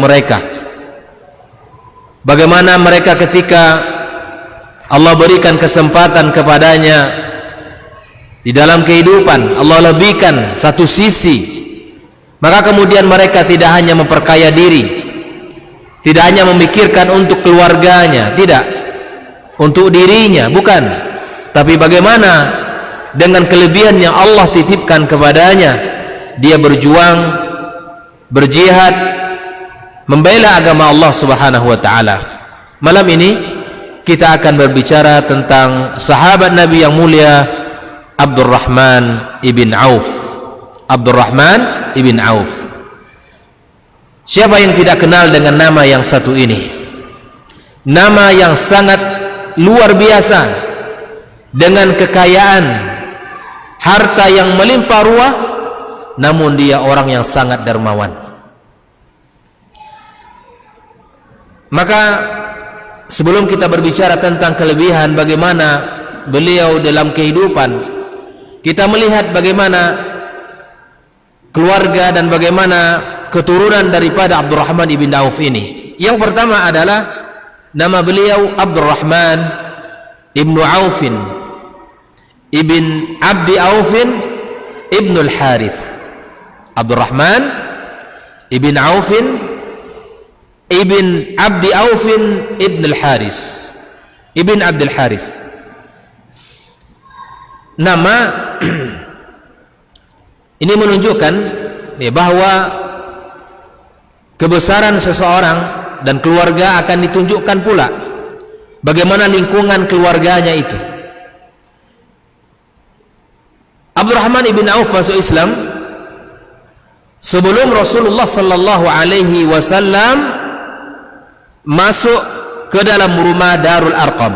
mereka. Bagaimana mereka ketika Allah berikan kesempatan kepadanya di dalam kehidupan, Allah lebihkan satu sisi, maka kemudian mereka tidak hanya memperkaya diri, tidak hanya memikirkan untuk keluarganya, tidak, untuk dirinya, bukan, tapi bagaimana dengan kelebihan yang Allah titipkan kepadanya, dia berjuang, berjihad, membela agama Allah Subhanahu wa taala. Malam ini kita akan berbicara tentang sahabat Nabi yang mulia Abdurrahman ibn Auf. Abdurrahman ibn Auf. Siapa yang tidak kenal dengan nama yang satu ini? Nama yang sangat luar biasa, dengan kekayaan, harta yang melimpah ruah, namun dia orang yang sangat dermawan. Maka sebelum kita berbicara tentang kelebihan bagaimana beliau dalam kehidupan, kita melihat bagaimana keluarga dan bagaimana keturunan daripada Abdurrahman ibn Auf ini. Yang pertama adalah nama beliau Abdurrahman ibn Aufin ibn Abdi Aufin ibn al-Harith. Abdurrahman ibn Aufin ibn Abdi Aufin ibn al-Haris, ibn Abdul Haris. Nama ini menunjukkan bahwa kebesaran seseorang dan keluarga akan ditunjukkan pula bagaimana lingkungan keluarganya itu. Abdurrahman ibn Auf masuk Islam sebelum Rasulullah sallallahu alaihi wasallam masuk ke dalam rumah Darul Arqam.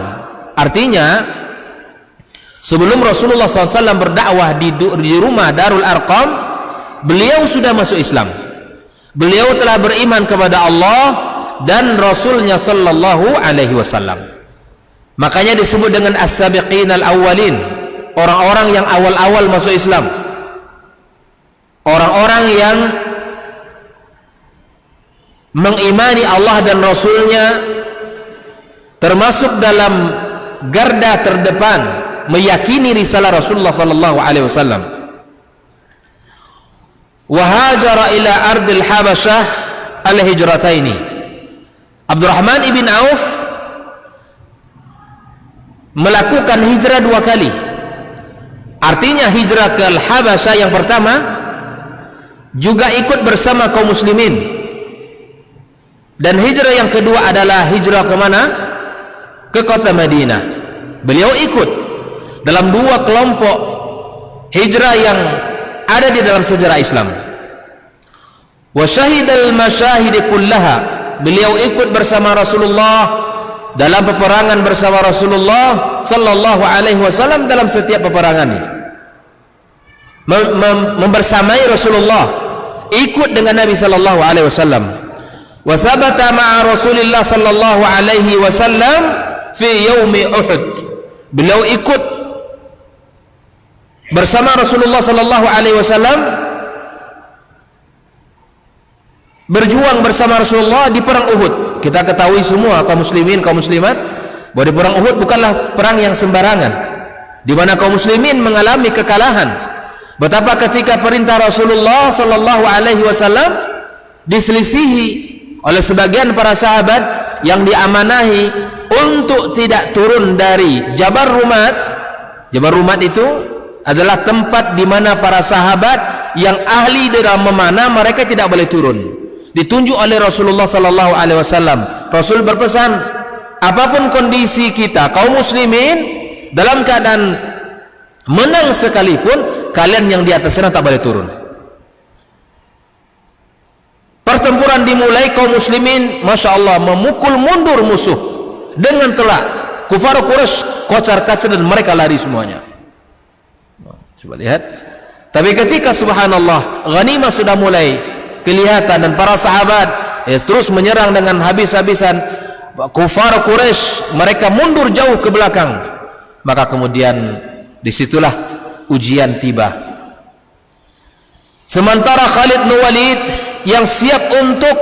Artinya sebelum Rasulullah SAW berdakwah di rumah Darul Arqam, beliau sudah masuk Islam. Beliau telah beriman kepada Allah dan Rasulnya sallallahu alaihi wasallam. Makanya disebut dengan as-sabiqin al-awwalin, orang-orang yang awal-awal masuk Islam, orang-orang yang mengimani Allah dan Rasulnya, termasuk dalam garda terdepan meyakini risalah Rasulullah sallallahu alaihi wasallam. Wa hajara ila ardil Habasyah al-hijrataini. Abdurrahman ibn Auf melakukan hijrah dua kali. Artinya hijrah ke Al-Habasyah yang pertama juga ikut bersama kaum muslimin, dan hijrah yang kedua adalah hijrah ke mana? Ke kota Madinah. Beliau ikut dalam dua kelompok hijrah yang ada di dalam sejarah Islam. Wa syahidal masyahid kullaha. Beliau ikut bersama Rasulullah dalam peperangan bersama Rasulullah sallallahu alaihi wasallam dalam setiap peperangan. Membersamai Rasulullah, ikut dengan Nabi sallallahu alaihi wasallam. Wa thabata ma'a Rasulillah sallallahu alaihi wasallam fi yaumi Uhud. Beliau ikut bersama Rasulullah sallallahu alaihi wasallam, berjuang bersama Rasulullah di perang Uhud. Kita ketahui semua kaum muslimin, kaum muslimat, bahwa di perang Uhud bukanlah perang yang sembarangan, di mana kaum muslimin mengalami kekalahan. Betapa ketika perintah Rasulullah sallallahu alaihi wasallam diselisihi oleh sebagian para sahabat yang diamanahi untuk tidak turun dari Jabal Rumat. Jabal Rumat itu adalah tempat di mana para sahabat yang ahli dalam memanah, mereka tidak boleh turun. Ditunjuk oleh Rasulullah sallallahu alaihi wasallam. Rasul berpesan, apapun kondisi kita kaum muslimin, dalam keadaan menang sekalipun, kalian yang di atas sana tak boleh turun. Pertempuran dimulai, kaum muslimin Masya Allah memukul mundur musuh dengan telak. Kufar Quraisy kocar-kacir dan mereka lari semuanya. Coba lihat. Tapi ketika subhanallah ghanimah sudah mulai kelihatan dan para sahabat terus menyerang dengan habis-habisan, kufar Quraisy mereka mundur jauh ke belakang, maka kemudian disitulah ujian tiba. Sementara Khalid bin Walid yang siap untuk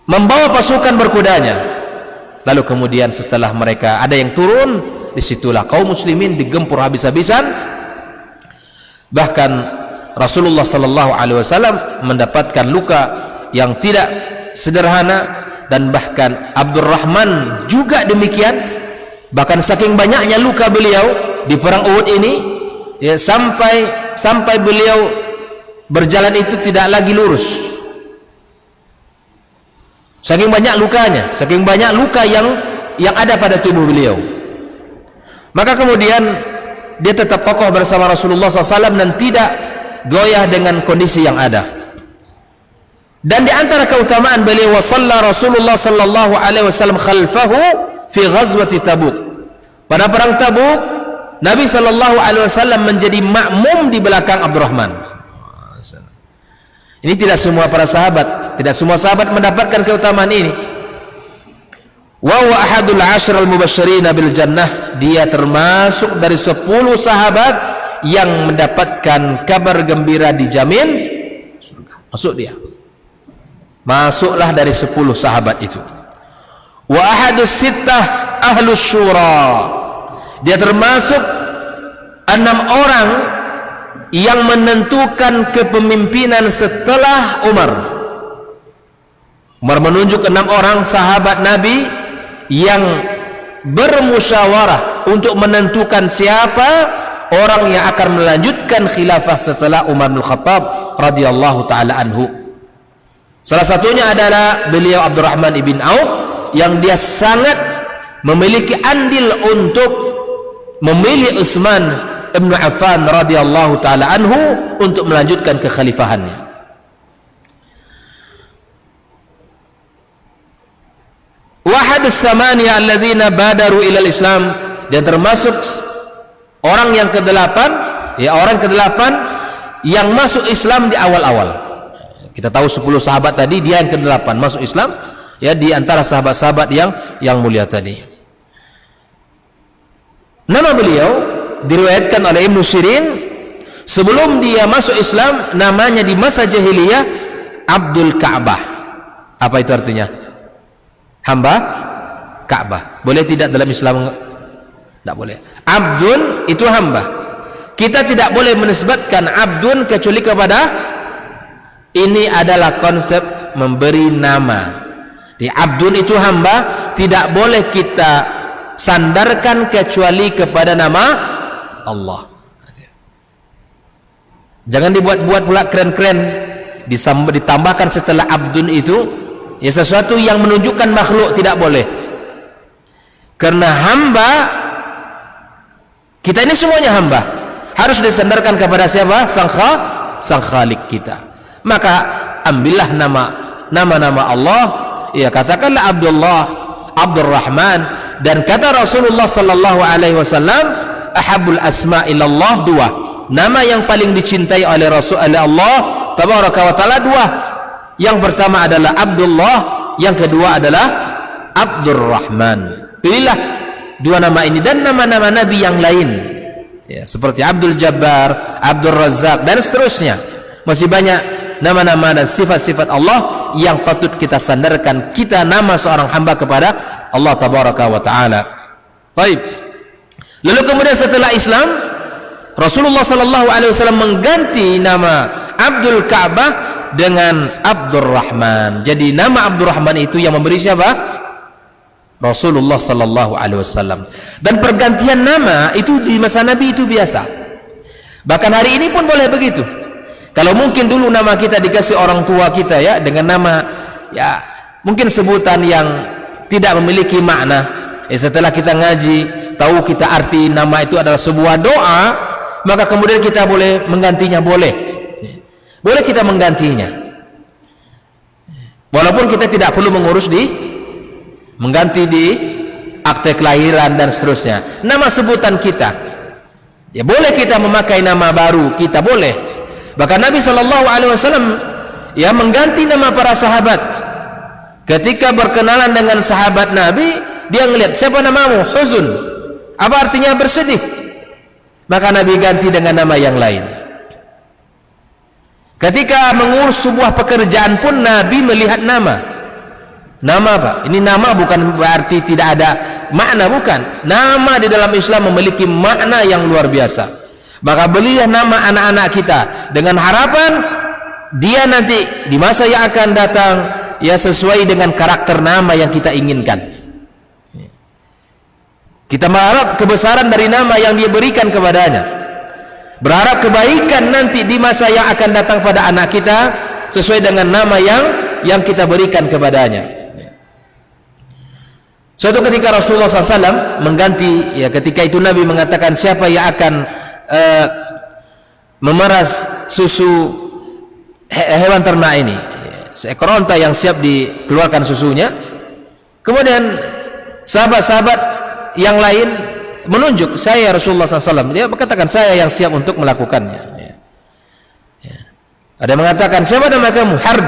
membawa pasukan berkudanya. Lalu kemudian setelah mereka ada yang turun, disitulah kaum muslimin digempur habis-habisan. Bahkan Rasulullah sallallahu alaihi wasallam mendapatkan luka yang tidak sederhana, dan bahkan Abdurrahman juga demikian. Bahkan saking banyaknya luka beliau di perang Uhud ini, ya, sampai beliau berjalan itu tidak lagi lurus. Saking banyak lukanya, saking banyak luka yang ada pada tubuh beliau. Maka kemudian dia tetap kokoh bersama Rasulullah SAW dan tidak goyah dengan kondisi yang ada. Dan di antara keutamaan beliau, wasalla Rasulullah sallallahu alaihi wasallam khalfahu fi ghazwati Tabuk. Pada perang Tabuk, Nabi sallallahu alaihi wasallam menjadi makmum di belakang Abdurrahman. Ini tidak semua para sahabat, tidak semua sahabat mendapatkan keutamaan ini. Wa huwa ahadul 'ashr al-mubasysyirin bil jannah. Dia termasuk dari 10 sahabat yang mendapatkan kabar gembira dijamin surga. Masuk dia. Masuklah dari 10 sahabat itu. Wa ahadus sittah ahlus syura. Dia termasuk 6 orang yang menentukan kepemimpinan setelah Umar. Umar menunjuk 6 orang sahabat Nabi yang bermusyawarah untuk menentukan siapa orang yang akan melanjutkan khilafah setelah Umar bin Khattab radhiyallahu taala anhu. Salah satunya adalah beliau Abdurrahman ibn Auf, yang dia sangat memiliki andil untuk memilih Utsman ibn Affan radhiyallahu taala anhu untuk melanjutkan kekhalifahannya. Wahadus samaniyah alladzina badaru ilal Islam, dan termasuk orang yang ke-8, ya, orang ke-8 yang masuk Islam di awal-awal. Kita tahu 10 sahabat tadi, dia yang ke-8 masuk Islam, ya, di antara sahabat-sahabat yang mulia tadi. Nama beliau diriwayatkan oleh Ibnu Sirin, sebelum dia masuk Islam namanya di masa jahiliyah Abdul Ka'bah. Apa itu artinya? Hamba Ka'bah. Boleh tidak dalam Islam? Tidak boleh. Abdun itu hamba. Kita tidak boleh menisbatkan abdun kecuali kepada, ini adalah konsep memberi nama. Di abdun itu hamba, tidak boleh kita sandarkan kecuali kepada nama Allah. Jangan dibuat-buat pula keren-keren, ditambahkan setelah abdun itu ya sesuatu yang menunjukkan makhluk, tidak boleh. Karena hamba, kita ini semuanya hamba, harus disandarkan kepada siapa? Sang Khalik kita. Maka ambillah nama-nama Allah, ya, katakanlah Abdullah, Abdurrahman, dan kata Rasulullah sallallahu alaihi wasallam, ahabul asma ilallah, 2 nama yang paling dicintai oleh Allah tabaraka wa taala, 2. Yang pertama adalah Abdullah, yang kedua adalah Abdurrahman. Pilihlah 2 nama ini dan nama-nama Nabi yang lain, ya, seperti Abdul Jabbar, Abdul Razzaq, dan seterusnya. Masih banyak nama-nama dan sifat-sifat Allah yang patut kita sandarkan kita nama seorang hamba kepada Allah tabaraka wa taala. Baik. Lalu kemudian setelah Islam, Rasulullah sallallahu alaihi wasallam mengganti nama Abdul Ka'bah dengan Abdurrahman. Jadi nama Abdurrahman itu yang memberi siapa? Rasulullah sallallahu alaihi wasallam. Dan pergantian nama itu di masa Nabi itu biasa. Bahkan hari ini pun boleh begitu. Kalau mungkin dulu nama kita dikasih orang tua kita, ya, dengan nama, ya, mungkin sebutan yang tidak memiliki makna, ya, setelah kita ngaji tahu kita arti nama itu adalah sebuah doa, maka kemudian kita boleh menggantinya, boleh kita menggantinya, walaupun kita tidak perlu mengurus mengganti di akte kelahiran dan seterusnya. Nama sebutan kita, ya, boleh kita memakai nama baru, kita boleh. Bahkan Nabi sallallahu alaihi wasallam, ya, mengganti nama para sahabat. Ketika berkenalan dengan sahabat Nabi, dia ngelihat, siapa namamu? Huzun. Apa artinya? Bersedih. Maka Nabi ganti dengan nama yang lain. Ketika mengurus sebuah pekerjaan pun Nabi melihat nama. Nama apa? Ini nama bukan berarti tidak ada makna, bukan. Nama di dalam Islam memiliki makna yang luar biasa. Maka belilah nama anak-anak kita dengan harapan dia nanti di masa yang akan datang ya sesuai dengan karakter nama yang kita inginkan. Kita berharap kebesaran dari nama yang dia berikan kepadanya, berharap kebaikan nanti di masa yang akan datang pada anak kita sesuai dengan nama yang kita berikan kepadanya. Suatu ketika Rasulullah SAW mengganti, ya ketika itu Nabi mengatakan siapa yang akan memeras susu hewan ternak ini, seekor onta yang siap dikeluarkan susunya. Kemudian sahabat-sahabat yang lain menunjuk, saya Rasulullah SAW. Dia berkatakan saya yang siap untuk melakukannya. Ada yang mengatakan siapa nama kamu? Harb.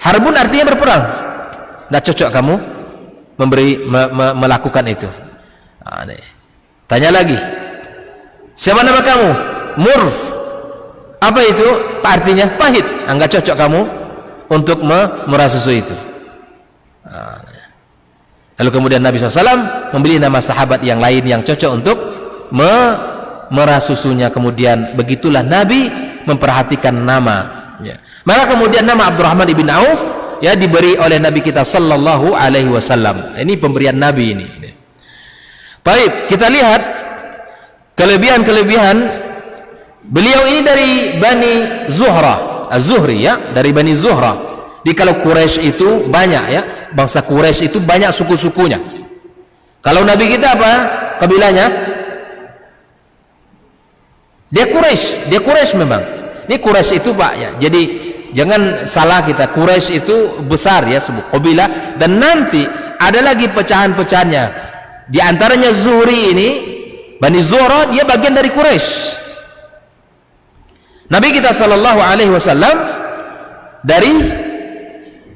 Harbun artinya berperang. Tidak cocok kamu melakukan itu. Tanya lagi, siapa nama kamu? Mur. Apa itu? Artinya pahit. Enggak cocok kamu untuk memerah susu itu. Lalu kemudian Nabi SAW membeli nama sahabat yang lain yang cocok untuk memerah susunya. Kemudian begitulah Nabi memperhatikan nama. Maka kemudian nama Abdurrahman ibn Auf ya diberi oleh Nabi kita Sallallahu Alaihi Wasallam. Ini pemberian Nabi ini. Baik, kita lihat kelebihan-kelebihan beliau ini dari Bani Zuhra, Az-Zuhri ya, dari Bani Zuhra. Di kalau Quraisy itu banyak ya, bangsa Quraisy itu banyak suku-sukunya. Kalau Nabi kita apa kabilahnya? Dia Quraisy memang. Ini Quraisy itu Pak ya. Jadi jangan salah kita, Quraisy itu besar ya, sebuah kabilah, dan nanti ada lagi pecahan-pecahannya. Di antaranya Zuhri ini, Bani Zuhra, dia bagian dari Quraisy. Nabi kita sallallahu alaihi wasallam dari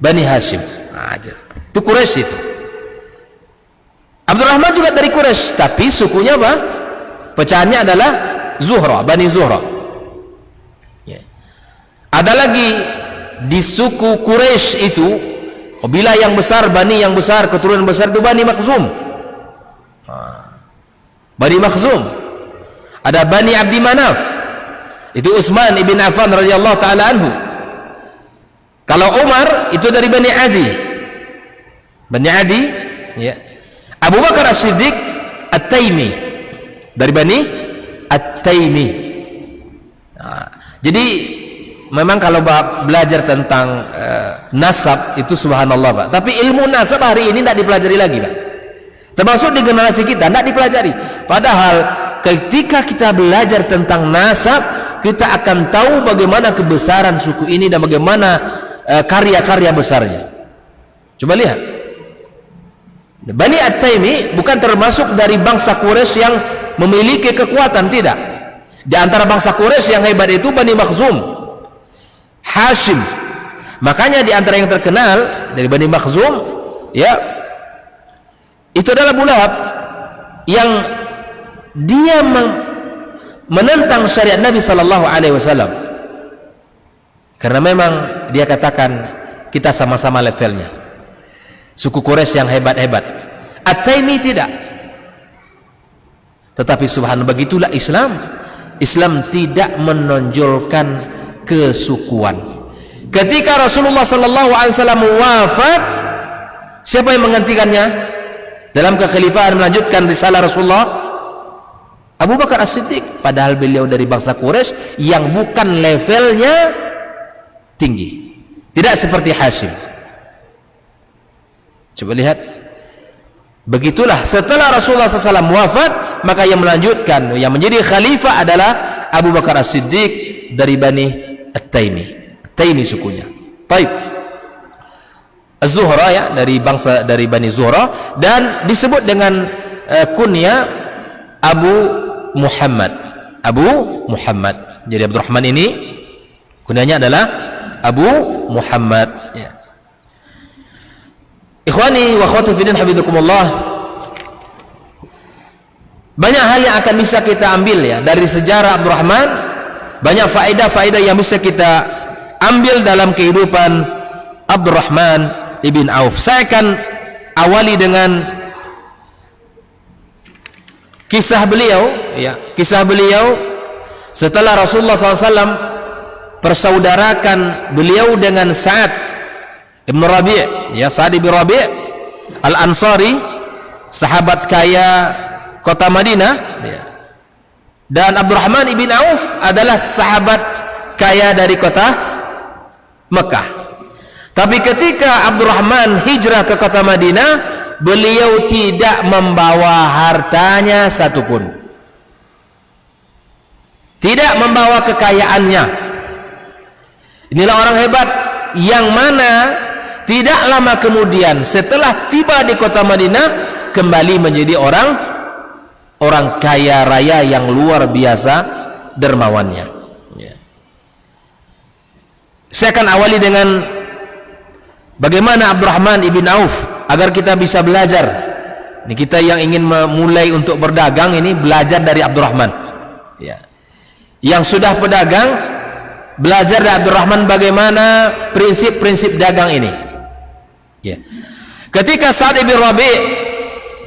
Bani Hashim. Itu Quraisy itu. Abdurrahman juga dari Quraisy, tapi sukunya apa? Pecahannya adalah Zuhra, Bani Zuhra. Ada lagi di suku Quraisy itu kabilah yang besar, Bani yang besar, keturunan besar itu Bani Makhzum. Bani Makhzum. Ada Bani Abdi Manaf. Itu Utsman ibn Affan radhiyallahu taala anhu. Kalau Umar itu dari Bani Adi. Bani Adi ya. Abu Bakar As-Siddiq At-Taimi dari Bani At-Taimi. Jadi memang kalau belajar tentang nasab itu subhanallah Pak, tapi ilmu nasab hari ini tidak dipelajari lagi Pak, termasuk di generasi kita tidak dipelajari. Padahal ketika kita belajar tentang nasab, kita akan tahu bagaimana kebesaran suku ini dan bagaimana karya-karya besarnya. Coba lihat, Bani At-Taimi bukan termasuk dari bangsa Quraisy yang memiliki kekuatan, tidak. Di antara bangsa Quraisy yang hebat itu Bani Makhzum, Hashim. Makanya di antara yang terkenal dari Bani Makhzum ya, itu adalah Abu Lahab yang dia menentang syariat Nabi sallallahu alaihi wasallam. Karena memang dia katakan kita sama-sama levelnya. Suku Quraisy yang hebat-hebat. At-Taimi tidak. Tetapi subhanallah, begitulah Islam. Islam tidak menonjolkan kesukuan. Ketika Rasulullah sallallahu alaihi wasallam wafat, siapa yang menggantikannya dalam kekhalifahan melanjutkan risalah Rasulullah? Abu Bakar As-Siddiq. Padahal beliau dari bangsa Quraisy yang bukan levelnya tinggi, tidak seperti Hashim. Coba lihat, begitulah setelah Rasulullah SAW wafat, maka yang melanjutkan, yang menjadi khalifah adalah Abu Bakar As-Siddiq dari Bani At-Taimi. At-Taimi sukunya. Baik, Az-Zuhra ya, dari bangsa dari Bani Zuhra, dan disebut dengan kunya Abu Muhammad. Abu Muhammad. Jadi Abdurrahman ini kunyanya adalah Abu Muhammad ya. Ikhwani wa akhwati fillah hafizakumullah, banyak hal yang akan bisa kita ambil ya dari sejarah Abdurrahman. Banyak faedah-faedah yang bisa kita ambil dalam kehidupan Abdurrahman ibn Auf. Saya akan awali dengan kisah beliau, ya, kisah beliau setelah Rasulullah SAW persaudarakan beliau dengan Sa'ad ibn Rabi', ya, Sa'ad ibn Rabi' Al-Ansari, sahabat kaya kota Madinah, ya. Dan Abdurrahman ibn Auf adalah sahabat kaya dari kota Mekah. Tapi ketika Abdurrahman hijrah ke kota Madinah, beliau tidak membawa hartanya satupun, tidak membawa kekayaannya. Inilah orang hebat yang mana tidak lama kemudian setelah tiba di kota Madinah kembali menjadi orang kaya raya yang luar biasa dermawannya, ya. Saya akan awali dengan bagaimana Abdurrahman ibn Auf agar kita bisa belajar. Ini kita yang ingin memulai untuk berdagang ini belajar dari Abdurrahman, ya. Yang sudah pedagang belajar dari Abdurrahman bagaimana prinsip-prinsip dagang ini, ya. Ketika Sa'ad ibn Rabi'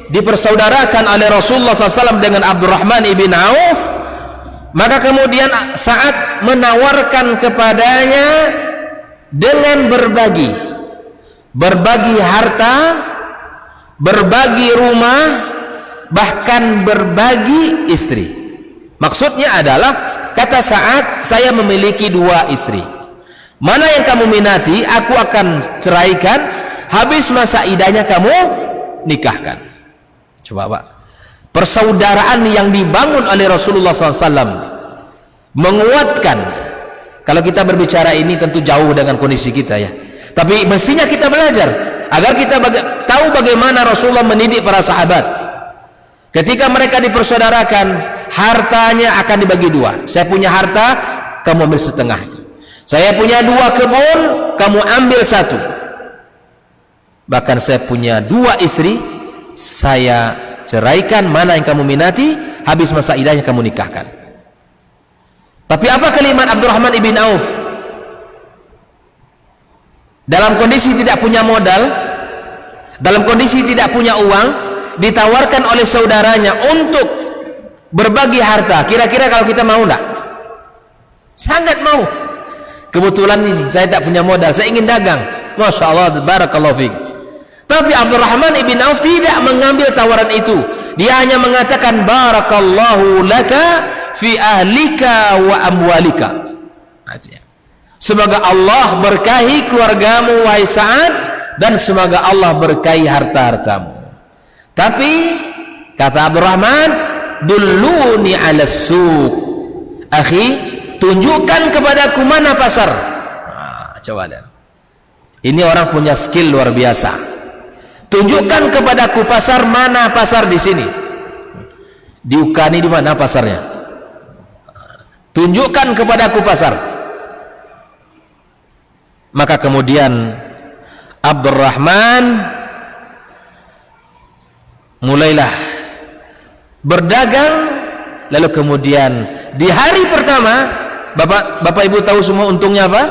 dipersaudarakan oleh Rasulullah SAW dengan Abdurrahman ibn Auf, maka kemudian Sa'ad menawarkan kepadanya dengan berbagi harta, berbagi rumah, bahkan berbagi istri. Maksudnya adalah, kata Sa'ad, saya memiliki 2 istri. Mana yang kamu minati, aku akan ceraikan. Habis masa idahnya kamu nikahkan. Coba Pak, persaudaraan yang dibangun oleh Rasulullah SAW menguatkan. Kalau kita berbicara ini tentu jauh dengan kondisi kita, ya. Tapi mestinya kita belajar agar kita tahu bagaimana Rasulullah mendidik para sahabat. Ketika mereka dipersaudarakan, hartanya akan dibagi 2. Saya punya harta, kamu ambil setengah. Saya punya 2 kebun, kamu ambil 1. Bahkan saya punya 2 istri, saya ceraikan, mana yang kamu minati, habis masa idahnya kamu nikahkan. Tapi apa kalimat Abdurrahman ibn Auf? Dalam kondisi tidak punya modal, dalam kondisi tidak punya uang, ditawarkan oleh saudaranya untuk berbagi harta. Kira-kira kalau kita mau enggak? Sangat mau. Kebetulan ini saya tak punya modal, saya ingin dagang. Masya Allah, barakallahu fiik. Tapi Abdurrahman ibn Auf tidak mengambil tawaran itu. Dia hanya mengatakan barakallahu laka fi ahlika wa amwalika. Semoga Allah berkahi keluargamu wahai Sa'ad, dan semoga Allah berkahi harta-hartamu. Tapi kata Abdurrahman, dulluni ala suq. Akhi, tunjukkan kepadaku mana pasar. Coba lihat. Ini orang punya skill luar biasa. Tunjukkan kepadaku pasar, mana pasar di sini. Di Ukani di mana pasarnya? Tunjukkan kepadaku pasar. Maka kemudian Abdurrahman mulailah berdagang. Lalu kemudian di hari pertama, Bapak Ibu tahu semua untungnya apa?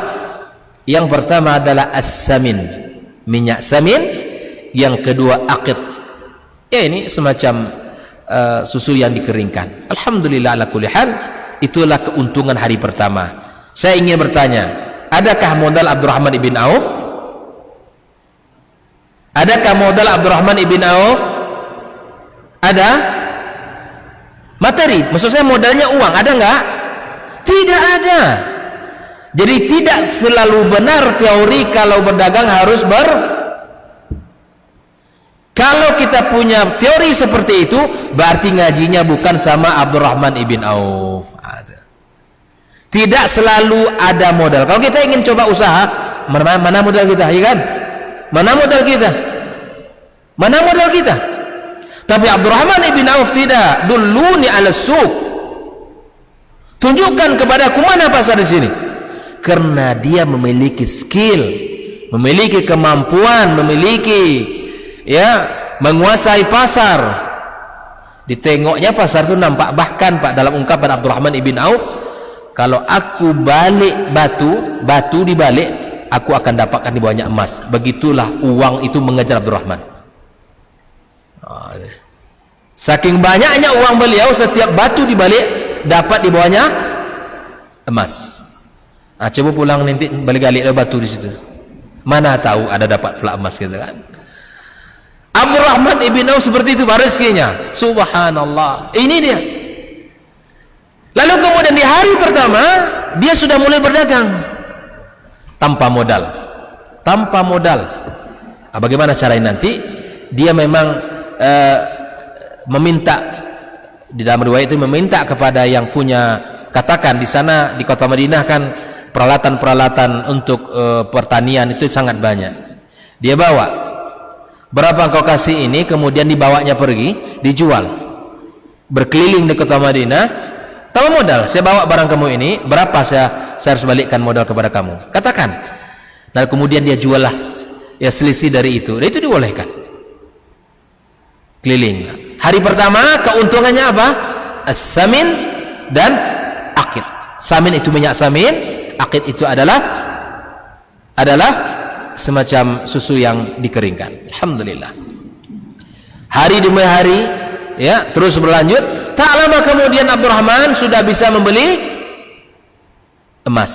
Yang pertama adalah as-samin, minyak samin. Yang kedua aqid, ya, ini semacam susu yang dikeringkan. Alhamdulillah ala kulli hal, itulah keuntungan hari pertama. Saya ingin bertanya, adakah modal Abdurrahman ibn Auf? Adakah modal Abdurrahman ibn Auf? Ada? Materi, maksud saya modalnya uang, ada enggak? Tidak ada. Jadi tidak selalu benar teori kalau berdagang harus Kalau kita punya teori seperti itu, berarti ngajinya bukan sama Abdurrahman ibn Auf. Tidak selalu ada modal. Kalau kita ingin coba usaha, mana modal kita, ya kan? Mana modal kita? Mana modal kita? Tapi Abdurrahman ibn Auf tidak. Dulluni ala suq. Tunjukkan kepadaku mana pasar di sini. Karena dia memiliki skill, memiliki kemampuan, memiliki, ya, menguasai pasar. Ditengoknya pasar itu nampak, bahkan Pak, dalam ungkapan Abdurrahman ibn Auf, kalau aku balik batu dibalik, aku akan dapatkan di bawahnya emas. Begitulah uang itu mengejar Abdurrahman. Saking banyaknya uang beliau, setiap batu dibalik dapat di bawahnya emas. Coba pulang nanti balik galik batu di situ, mana tahu ada dapat pula emas gitu kan. Abdurrahman ibn Auf seperti itu rezekinya. Subhanallah. Ini dia. Lalu kemudian di hari pertama dia sudah mulai berdagang tanpa modal. Tanpa modal. Bagaimana caranya nanti? Dia memang meminta, di dalam riwayat itu meminta kepada yang punya, katakan di sana di kota Madinah kan peralatan-peralatan untuk pertanian itu sangat banyak. Dia bawa, berapa engkau kasih ini, kemudian dibawanya pergi, dijual, berkeliling di kota Madinah. Tahu modal, saya bawa barang kamu ini, berapa saya harus balikkan modal kepada kamu, katakan. Nah kemudian dia jual lah, ya selisih dari itu, dan itu dibolehkan. Keliling. Hari pertama keuntungannya apa? As-samin dan akid. Samin itu minyak samin, akid itu adalah semacam susu yang dikeringkan. Alhamdulillah. Hari demi hari, ya, terus berlanjut. Tak lama kemudian Abdurrahman sudah bisa membeli emas.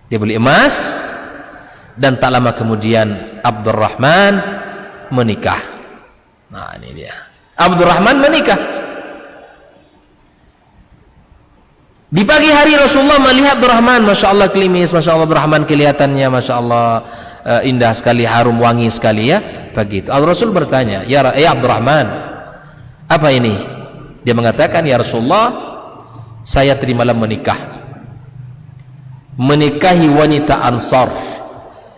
Dia beli emas, dan tak lama kemudian Abdurrahman menikah. Nah ini dia, Abdurrahman menikah. Di pagi hari Rasulullah melihat Abdurrahman, Masya Allah klimis, Masya Allah Abdurrahman kelihatannya Masya Allah indah sekali, harum wangi sekali ya. Pagi itu Rasul bertanya, ya Abdurrahman, apa ini? Dia mengatakan, ya Rasulullah, saya tadi malam menikahi wanita Ansar.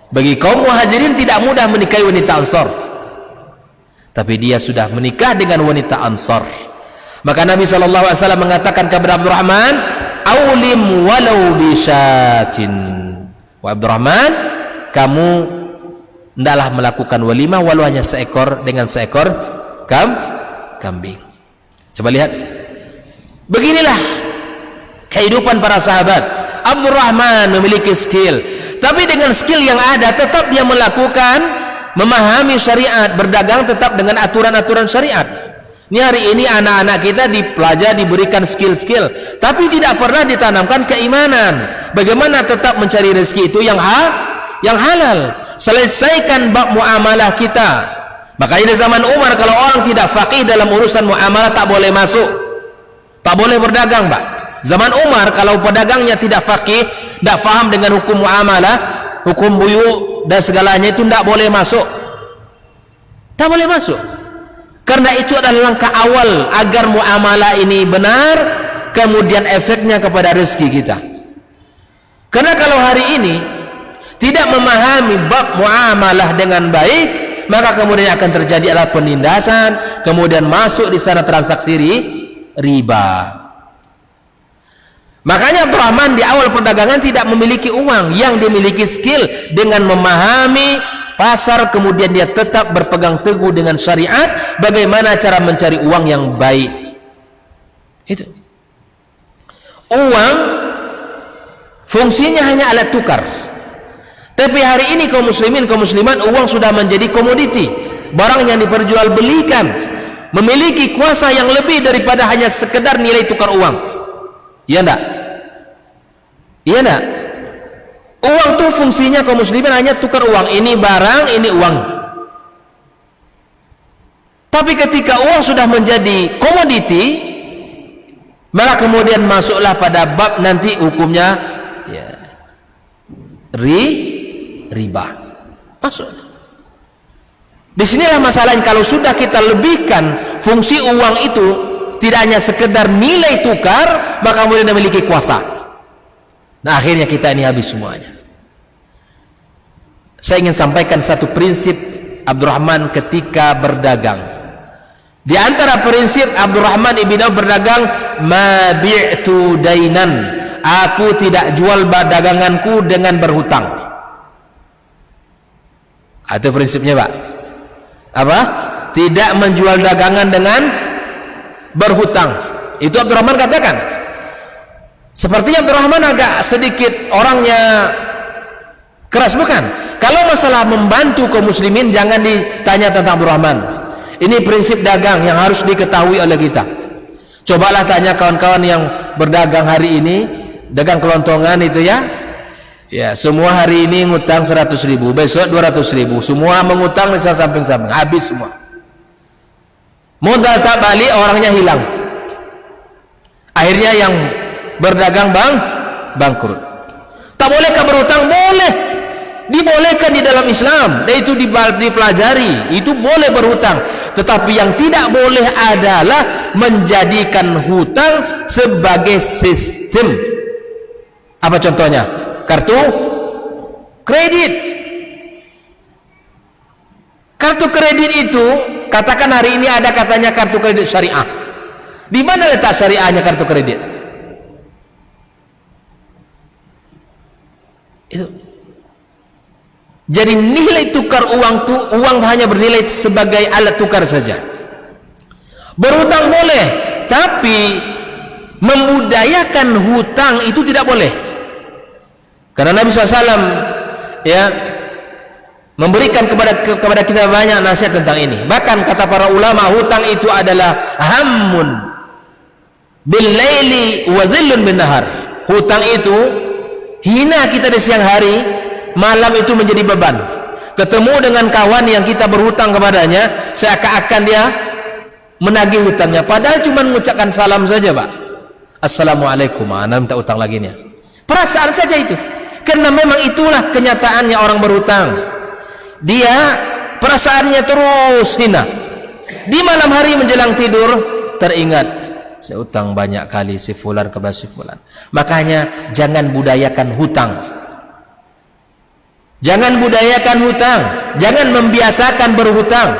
Bagi kaum Muhajirin tidak mudah menikahi wanita Ansar, tapi dia sudah menikah dengan wanita Ansar. Maka Nabi SAW mengatakan kepada Abdurrahman, aulim walau bisyatin. Wa Abdurrahman, kamu hendaklah melakukan walimah walau hanya seekor, dengan seekor kambing. Coba lihat, beginilah kehidupan para sahabat. Abdurrahman memiliki skill, tapi dengan skill yang ada tetap dia melakukan, memahami syariat, berdagang tetap dengan aturan-aturan syariat. Ini hari ini anak-anak kita dipelajari, diberikan skill-skill, tapi tidak pernah ditanamkan keimanan. Bagaimana tetap mencari rezeki itu yang halal. Selesaikan bab muamalah kita. Makanya di zaman Umar, kalau orang tidak faqih dalam urusan muamalah tak boleh masuk, tak boleh berdagang, Pak. Zaman Umar kalau pedagangnya tidak faqih, tidak faham dengan hukum muamalah, hukum buyu dan segalanya, itu tidak boleh masuk. Tak boleh masuk. Karena itu adalah langkah awal agar muamalah ini benar, kemudian efeknya kepada rezeki kita. Karena kalau hari ini tidak memahami bab muamalah dengan baik, maka kemudian akan terjadi adalah penindasan, kemudian masuk di sana transaksi riba. Makanya Abdurrahman di awal perdagangan tidak memiliki uang, yang dimiliki skill dengan memahami pasar, kemudian dia tetap berpegang teguh dengan syariat, bagaimana cara mencari uang yang baik. Itu. Uang fungsinya hanya alat tukar. Tapi hari ini kaum muslimin, kaum muslimat, uang sudah menjadi komoditi, barang yang diperjualbelikan, memiliki kuasa yang lebih daripada hanya sekedar nilai tukar uang. Iya enggak? Iya enggak? Uang tuh fungsinya kaum muslimin hanya tukar uang, ini barang, ini uang. Tapi ketika uang sudah menjadi komoditi, maka kemudian masuklah pada bab nanti hukumnya ya, riba masuk. Disinilah masalahnya, kalau sudah kita lebihkan fungsi uang itu tidak hanya sekedar nilai tukar, maka kemudian memiliki kuasa. Nah akhirnya kita ini habis semuanya. Saya ingin sampaikan satu prinsip Abdurrahman ketika berdagang. Di antara prinsip Abdurrahman ibn Auf berdagang, ma bi'tu dainan, aku tidak jual daganganku dengan berhutang. Itu prinsipnya, Pak. Apa? Tidak menjual dagangan dengan berhutang. Itu Abdurrahman katakan. Sepertinya Abdurrahman agak sedikit orangnya keras, bukan. Kalau masalah membantu kaum muslimin jangan ditanya tentang Abdurrahman. Ini prinsip dagang yang harus diketahui oleh kita. Cobalah tanya kawan-kawan yang berdagang hari ini, dagang kelontongan itu ya. Ya, semua hari ini ngutang 100.000, besok 200.000, semua mengutang di samping-samping, habis semua. Modal tak balik, orangnya hilang. Akhirnya yang berdagang bangkrut. Tak bolehkah berhutang? Boleh. Dibolehkan di dalam Islam, dan itu dipelajari, itu boleh berhutang. Tetapi yang tidak boleh adalah menjadikan hutang sebagai sistem. Apa contohnya? Kartu kredit. Kartu kredit itu, katakan hari ini ada katanya kartu kredit syariah. Di mana letak syariahnya kartu kredit? Itu. Jadi nilai tukar uang tuh, uang hanya bernilai sebagai alat tukar saja. Berhutang boleh, tapi membudayakan hutang itu tidak boleh. Karena Nabi SAW ya memberikan kepada kita banyak nasihat tentang ini. Bahkan kata para ulama, hutang itu adalah hammun bil laili wa dhillun bin nahar. Hutang itu hina kita di siang hari, malam itu menjadi beban. Ketemu dengan kawan yang kita berhutang kepadanya, seakan-akan dia menagih hutangnya, padahal cuma mengucapkan salam saja, Pak. Assalamualaikum, anda minta utang lagi nih. Perasaan saja itu. Karena memang itulah kenyataannya orang berhutang. Dia perasaannya terus hina. Di malam hari menjelang tidur teringat, saya utang banyak kali si fulan kepada si fulan. Makanya jangan budayakan hutang. Jangan budayakan hutang, jangan membiasakan berhutang.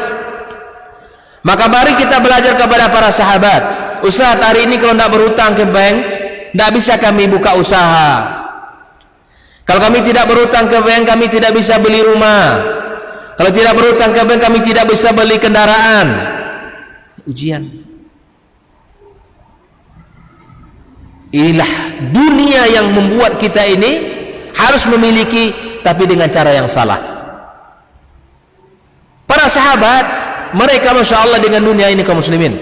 Maka mari kita belajar kepada para sahabat. Ustaz, hari ini kalau tidak berhutang ke bank, tidak bisa kami buka usaha. Kalau kami tidak berhutang ke bank, kami tidak bisa beli rumah. Kalau tidak berhutang ke bank, kami tidak bisa beli kendaraan. Ujian. Inilah dunia yang membuat kita ini harus memiliki, tapi dengan cara yang salah. Para sahabat, mereka masya Allah dengan dunia ini kaum muslimin,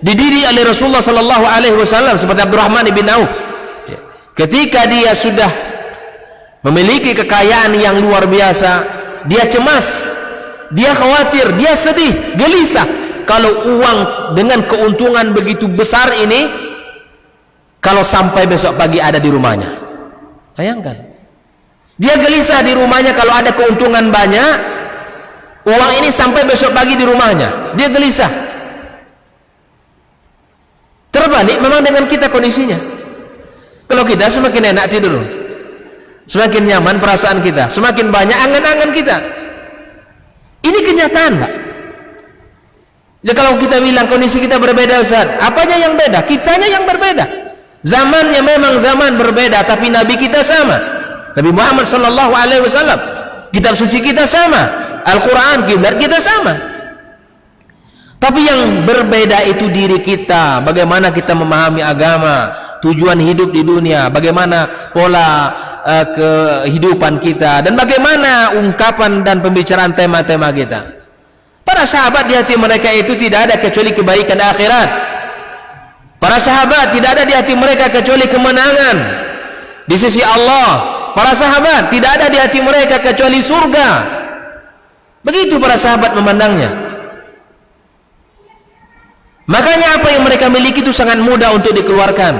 dididik oleh Rasulullah Sallallahu Alaihi Wasallam seperti Abdurrahman bin Auf. Ketika dia sudah memiliki kekayaan yang luar biasa, dia cemas, dia khawatir, dia sedih, gelisah. Kalau uang dengan keuntungan begitu besar ini, kalau sampai besok pagi ada di rumahnya, bayangkan. Dia gelisah di rumahnya kalau ada keuntungan banyak, uang ini sampai besok pagi di rumahnya, dia gelisah. Terbalik memang dengan kita kondisinya. Kalau kita semakin enak tidur, semakin nyaman perasaan kita, semakin banyak angan-angan kita. Ini kenyataan, Pak. Ya, kalau kita bilang kondisi kita berbeda, Ustaz, apanya yang beda? Kitanya yang berbeda. Zamannya memang zaman berbeda, tapi Nabi kita sama. Nabi Muhammad sallallahu alaihi wasallam, kitab suci kita sama, Al-Quran, kiblat kita sama. Tapi yang berbeda itu diri kita, bagaimana kita memahami agama, tujuan hidup di dunia, bagaimana pola kehidupan kita, dan bagaimana ungkapan dan pembicaraan tema-tema kita. Para sahabat di hati mereka itu tidak ada kecuali kebaikan akhirat. Para sahabat tidak ada di hati mereka kecuali kemenangan di sisi Allah. Para sahabat tidak ada di hati mereka kecuali surga. Begitu para sahabat memandangnya. Makanya apa yang mereka miliki itu sangat mudah untuk dikeluarkan,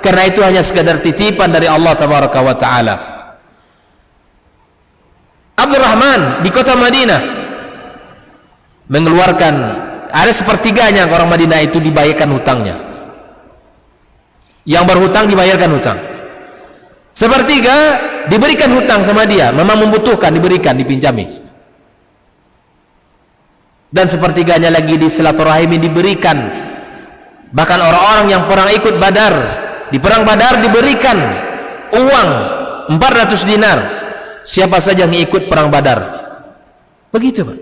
karena itu hanya sekadar titipan dari Allah tabaraka wa taala. Abdurrahman di kota Madinah mengeluarkan, ada sepertiganya orang Madinah itu dibayarkan hutangnya. Yang berhutang dibayarkan hutang. Sepertiga diberikan hutang sama dia, memang membutuhkan, diberikan, dipinjami. Dan sepertiganya lagi di silaturahimi diberikan. Bahkan orang-orang yang perang ikut Badar, di perang Badar diberikan uang 400 dinar siapa saja yang ikut perang Badar. Begitu, Pak.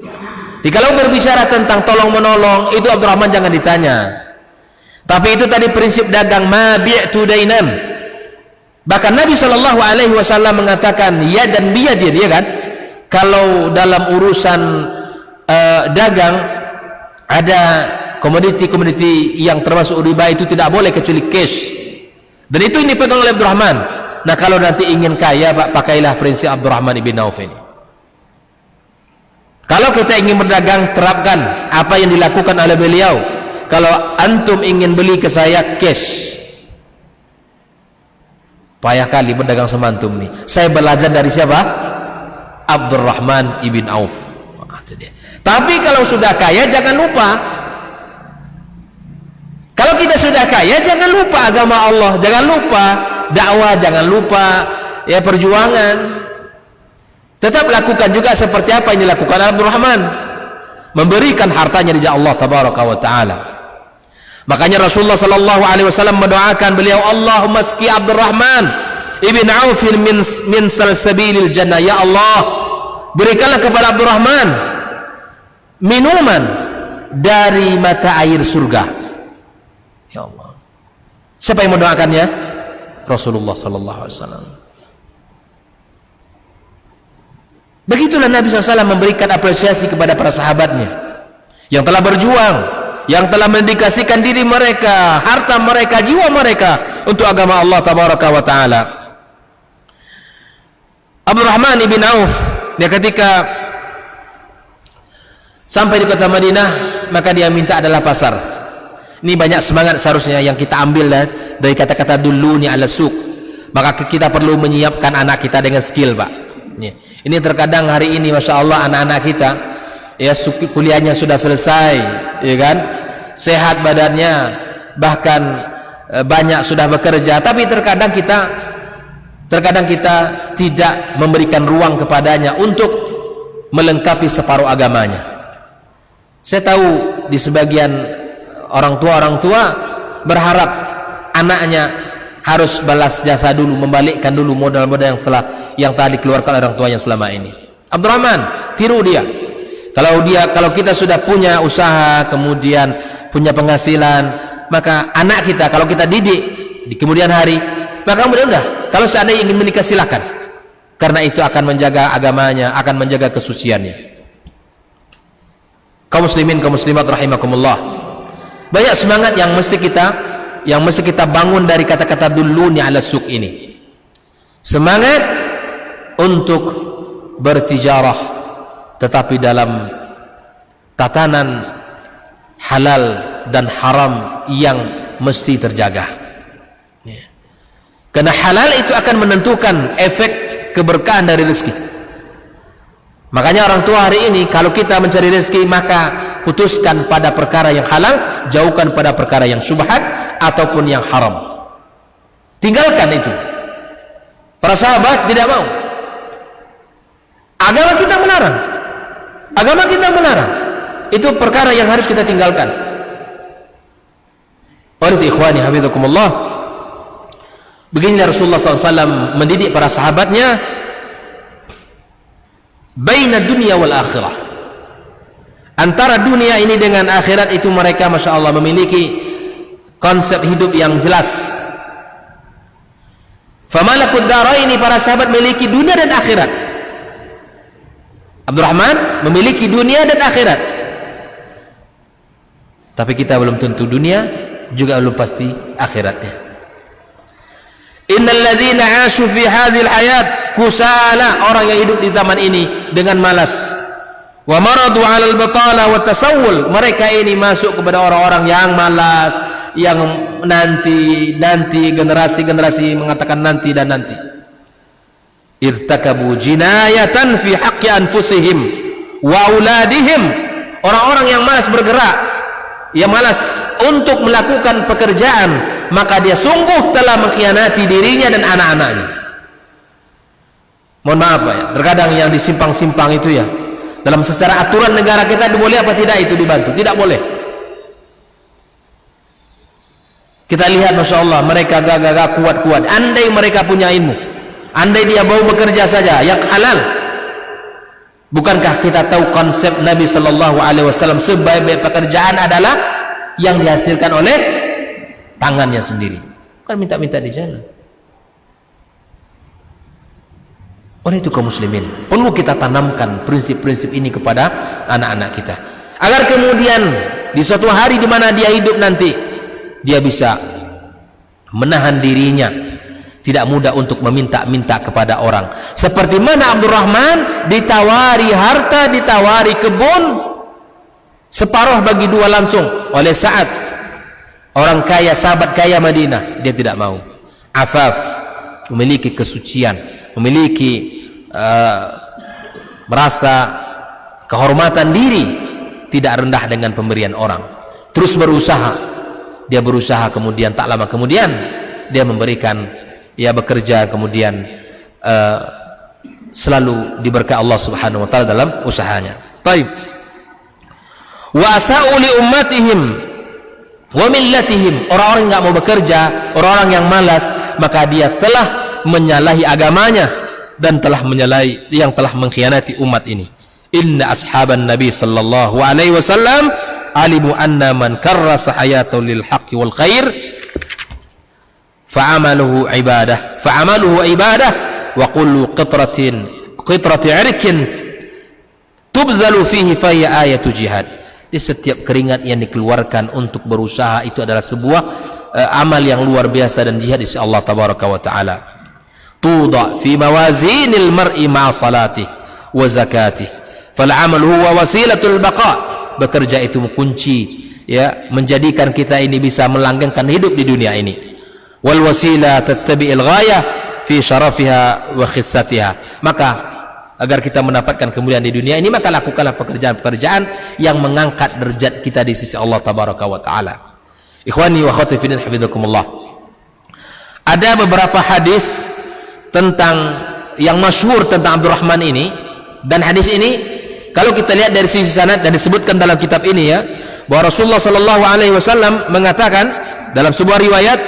Jadi kalau berbicara tentang tolong menolong, itu Abdurrahman jangan ditanya. Tapi itu tadi prinsip dagang, ma bi'tu dainan. Bahkan Nabi SAW mengatakan yadan biyadir, ya kan? Kalau dalam urusan dagang ada komoditi-komoditi yang termasuk riba itu tidak boleh kecuali cash. Dan itu ini pegang oleh Abdurrahman. Nah, kalau nanti ingin kaya, Pak, pakailah prinsip Abdurrahman ibn Auf ini. Kalau kita ingin berdagang, terapkan apa yang dilakukan oleh beliau. Kalau antum ingin beli ke saya cash, payah kali berdagang sama antum nih. Saya belajar dari siapa? Abdurrahman ibn Auf. Tapi kalau sudah kaya jangan lupa. Kalau kita sudah kaya jangan lupa agama Allah, jangan lupa dakwah, jangan lupa ya perjuangan. Tetap lakukan juga seperti apa yang dilakukan Abdurrahman, memberikan hartanya di jalan Allah tabaraka wa taala. Makanya Rasulullah sallallahu alaihi wasallam mendoakan beliau, Allahumma ski Abdurrahman ibn Auf min salsabilil jannah. Ya Allah, berikanlah kepada Abdurrahman minuman dari mata air surga. Ya Allah. Siapa yang mendoakannya? Rasulullah sallallahu alaihi wasallam. Begitulah Nabi SAW memberikan apresiasi kepada para sahabatnya yang telah berjuang, yang telah mendedikasikan diri mereka, harta mereka, jiwa mereka untuk agama Allah tabaraka wa taala. Abdurrahman ibn Auf, dia ketika sampai di kota Madinah, maka dia minta adalah pasar. Ini banyak semangat seharusnya yang kita ambil dari kata-kata duluni ala suq. Maka kita perlu menyiapkan anak kita dengan skill, Pak. Ini terkadang hari ini Masya Allah anak-anak kita ya kuliahnya sudah selesai, ya kan, sehat badannya, bahkan banyak sudah bekerja, tapi terkadang kita tidak memberikan ruang kepadanya untuk melengkapi separuh agamanya. Saya tahu di sebagian orang tua berharap anaknya harus balas jasa dulu, membalikkan dulu modal-modal yang telah dikeluarkan orang tuanya selama ini. Abdurrahman, tiru dia. Kalau kita sudah punya usaha, kemudian punya penghasilan, maka anak kita kalau kita didik di kemudian hari, maka kemudian udah, kalau seandainya ingin menikah silakan. Karena itu akan menjaga agamanya, akan menjaga kesuciannya. Kaum muslimin, kaum muslimat rahimakumullah. Banyak semangat yang mesti kita bangun dari kata-kata duluni ala suq ini. Semangat untuk bertijarah, tetapi dalam tatanan halal dan haram yang mesti terjaga. Karena halal itu akan menentukan efek keberkahan dari rezeki. Makanya orang tua hari ini kalau kita mencari rezeki, maka putuskan pada perkara yang halal, jauhkan pada perkara yang syubhat ataupun yang haram. Tinggalkan itu. Para sahabat tidak mau. Agama kita melarang. Agama kita melarang. Itu perkara yang harus kita tinggalkan. Oleh itu ikhwani hafizakumullah, beginilah Rasulullah SAW mendidik para sahabatnya baina dunia wal akhirah. Antara dunia ini dengan akhirat itu mereka Masya Allah memiliki konsep hidup yang jelas. Famalakud daraini, para sahabat memiliki dunia dan akhirat. Abdurrahman memiliki dunia dan akhirat. Tapi kita belum tentu dunia, juga belum pasti akhiratnya. Innal ladzina 'ashu fi hadhil hayat kusala, orang yang hidup di zaman ini dengan malas. Wa maradu 'alal batala wa tasawwul, mereka ini masuk kepada orang-orang yang malas, yang nanti generasi mengatakan nanti dan nanti. Irtakabu jinayatan fi haqqi anfusihim wa auladihim, orang-orang yang malas bergerak, yang malas untuk melakukan pekerjaan, maka dia sungguh telah mengkhianati dirinya dan anak-anaknya. Mohon maaf Pak ya, terkadang yang disimpang-simpang itu ya, dalam secara aturan negara kita boleh apa tidak itu dibantu? Tidak boleh. Kita lihat Masya Allah, mereka gagah kuat-kuat. Andai mereka punya ilmu, andai dia mau bekerja saja yang halal, bukankah kita tahu konsep Nabi Sallallahu Alaihi Wasallam, sebaik-baik pekerjaan adalah yang dihasilkan oleh tangannya sendiri, bukan minta-minta di jalan. Oleh itu kaum muslimin, perlu kita tanamkan prinsip-prinsip ini kepada anak-anak kita, agar kemudian di suatu hari di mana dia hidup nanti, dia bisa menahan dirinya, tidak mudah untuk meminta-minta kepada orang. Seperti mana Abdurrahman ditawari harta, ditawari kebun, separuh bagi dua langsung oleh Sa'ad, orang kaya, sahabat kaya Madinah. Dia tidak mau. Afaf, memiliki kesucian, memiliki merasa kehormatan diri, tidak rendah dengan pemberian orang, terus berusaha. Dia berusaha, kemudian tak lama kemudian dia memberikan, ia bekerja, kemudian selalu diberkahi Allah Subhanahu wa taala dalam usahanya. Taib. Wa asa'u li ummatihim wa millatihim, orang-orang yang enggak mau bekerja, orang-orang yang malas, maka dia telah menyalahi agamanya dan telah menyalahi, yang telah mengkhianati umat ini. Inna ashaban Nabi sallallahu alaihi wasallam alimu anna man karrasa hayatahu lil haqqi wal khair fa'amaluhu ibadah wa kullu qitrati irkin tubzalu fihi fa hiya ayatu jihad. Di setiap keringat yang dikeluarkan untuk berusaha itu adalah sebuah amal yang luar biasa dan jihad di sisi Allah tabaraka wa taala. Tuda fi mawazinil mar'i ma'a salatih wa zakatih fal amal huwa wasilatul baqa. Bekerja itu kunci, ya, menjadikan kita ini bisa melanggengkan hidup di dunia ini. Wal wasila tattabi'il ghayah fi syarafiha wa khissatiha. Maka agar kita mendapatkan kemuliaan di dunia ini, maka lakukanlah pekerjaan-pekerjaan yang mengangkat derajat kita di sisi Allah tabaraka wa taala. Ikhwani wa akhwati fillah, hafizakumullah. Ada beberapa hadis tentang yang masyhur tentang Abdurrahman ini, dan hadis ini kalau kita lihat dari sisi sanad dan disebutkan dalam kitab ini, ya, bahwa Rasulullah sallallahu alaihi wasallam mengatakan dalam sebuah riwayat,